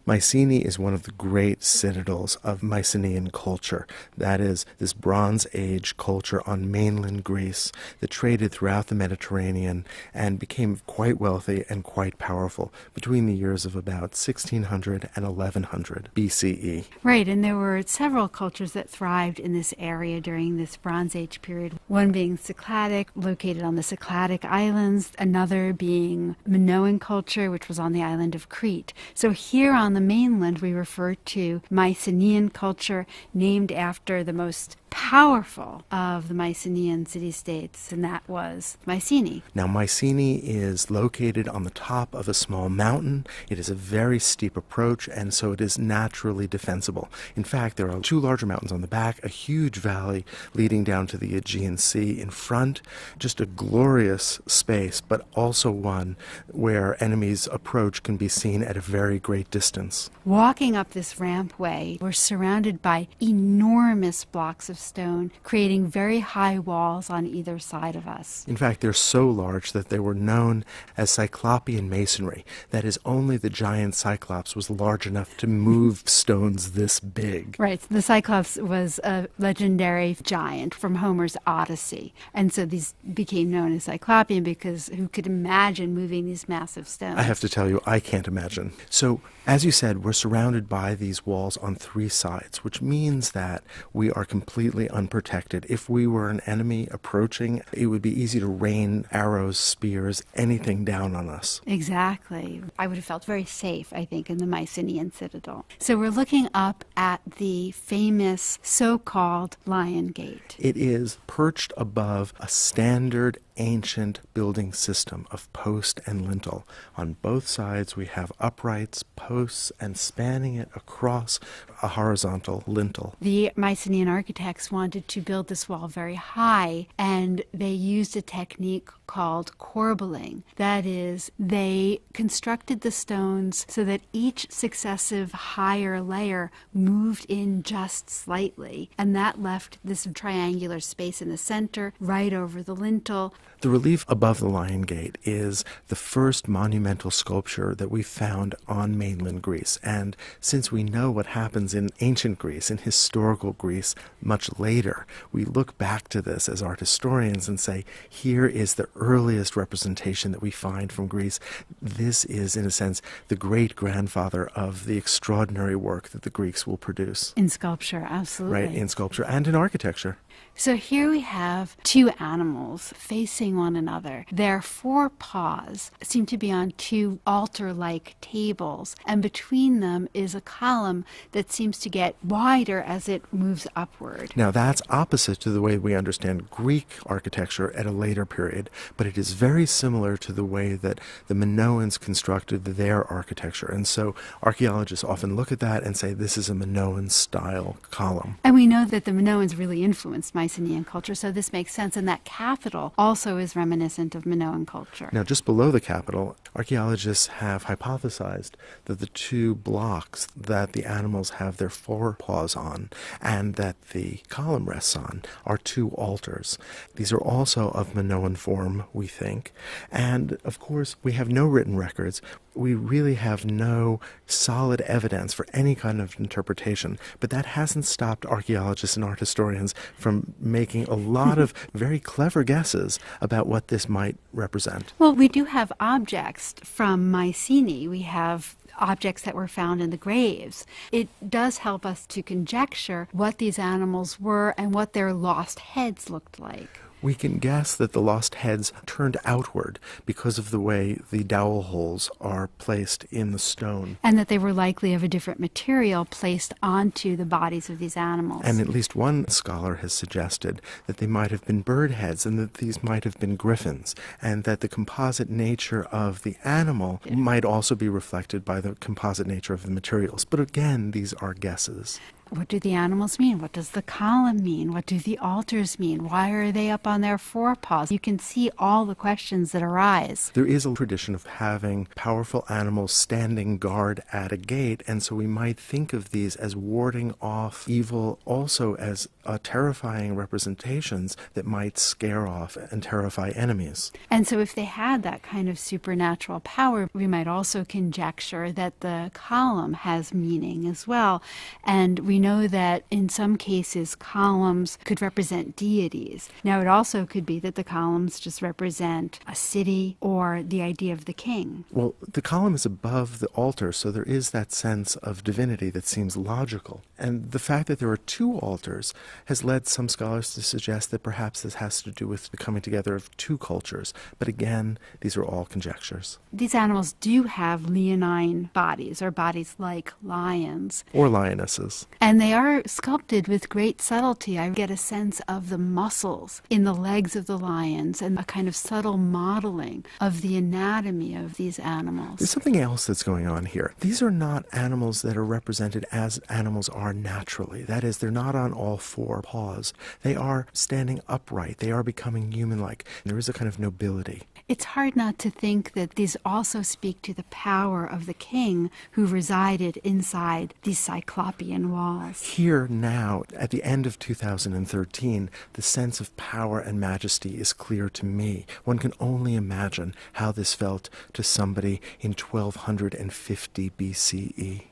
Mycenae is one of the great citadels of Mycenaean culture. That is, this Bronze Age culture on mainland Greece that traded throughout the Mediterranean and became quite wealthy and quite powerful between the years of about 1600 and 1100 BCE. Right, and there were several cultures that thrived in this area during this Bronze Age period, one being Cycladic, located on the Cycladic Islands, another being Minoan culture, which was on the island of Crete. So here on the mainland, we refer to Mycenaean culture, named after the most powerful of the Mycenaean city-states, and that was Mycenae. Now, Mycenae is located on the top of a small mountain. It is a very steep approach, and so it is naturally defensible. In fact, there are two larger mountains on the back, a huge valley leading down to the Aegean Sea in front, just a glorious space, but also one where enemies' approach can be seen at a very great distance. Walking up this rampway, we're surrounded by enormous blocks of stone, creating very high walls on either side of us. In fact, they're so large that they were known as Cyclopean masonry. That is, only the giant Cyclops was large enough to move stones this big. Right. The Cyclops was a legendary giant from Homer's Odyssey. And so these became known as Cyclopean because who could imagine moving these massive stones? I have to tell you, I can't imagine. So, as you said, we're surrounded by these walls on three sides, which means that we are completely unprotected. If we were an enemy approaching, it would be easy to rain arrows, spears, anything down on us. Exactly. I would have felt very safe, I think, in the Mycenaean citadel. So we're looking up at the famous so-called Lion Gate. It is perched above a standard ancient building system of post and lintel. On both sides we have uprights, posts, and spanning it across a horizontal lintel. The Mycenaean architects wanted to build this wall very high, and they used a technique called corbelling. That is, they constructed the stones so that each successive higher layer moved in just slightly, and that left this triangular space in the center, right over the lintel. The relief above the Lion Gate is the first monumental sculpture that we found on mainland Greece. And since we know what happens in ancient Greece, in historical Greece, much later, we look back to this as art historians and say, here is the earliest representation that we find from Greece. This is, in a sense, the great-grandfather of the extraordinary work that the Greeks will produce. In sculpture, absolutely. Right, in sculpture and in architecture. So here we have two animals facing one another. Their forepaws seem to be on two altar-like tables, and between them is a column that seems to get wider as it moves upward. Now that's opposite to the way we understand Greek architecture at a later period, but it is very similar to the way that the Minoans constructed their architecture. And so archaeologists often look at that and say this is a Minoan-style column. And we know that the Minoans really influenced Mycenaean culture, so this makes sense. And that capital also is reminiscent of Minoan culture. Now, just below the capital, archaeologists have hypothesized that the two blocks that the animals have their forepaws on and that the column rests on are two altars. These are also of Minoan form, we think. And, of course, we have no written records. We really have no solid evidence for any kind of interpretation, but that hasn't stopped archaeologists and art historians from making a lot of very clever guesses about what this might represent. Well, we do have objects from Mycenae. We have objects that were found in the graves. It does help us to conjecture what these animals were and what their lost heads looked like. We can guess that the lost heads turned outward because of the way the dowel holes are placed in the stone. And that they were likely of a different material placed onto the bodies of these animals. And at least one scholar has suggested that they might have been bird heads and that these might have been griffins, and that the composite nature of the animal might also be reflected by the composite nature of the materials. But again, these are guesses. What do the animals mean? What does the column mean? What do the altars mean? Why are they up on their forepaws? You can see all the questions that arise. There is a tradition of having powerful animals standing guard at a gate, and so we might think of these as warding off evil, also as terrifying representations that might scare off and terrify enemies. And so if they had that kind of supernatural power, we might also conjecture that the column has meaning as well. And we know that in some cases, columns could represent deities. Now, it also could be that the columns just represent a city or the idea of the king. Well, the column is above the altar, so there is that sense of divinity that seems logical. And the fact that there are two altars has led some scholars to suggest that perhaps this has to do with the coming together of two cultures. But again, these are all conjectures. These animals do have leonine bodies, or bodies like lions. Or lionesses. And they are sculpted with great subtlety. I get a sense of the muscles in the legs of the lions and a kind of subtle modeling of the anatomy of these animals. There's something else that's going on here. These are not animals that are represented as animals are naturally. That is, they're not on all four paws. They are standing upright. They are becoming human-like. There is a kind of nobility. It's hard not to think that these also speak to the power of the king who resided inside these cyclopean walls. Here now, at the end of 2013, the sense of power and majesty is clear to me. One can only imagine how this felt to somebody in 1250 BCE.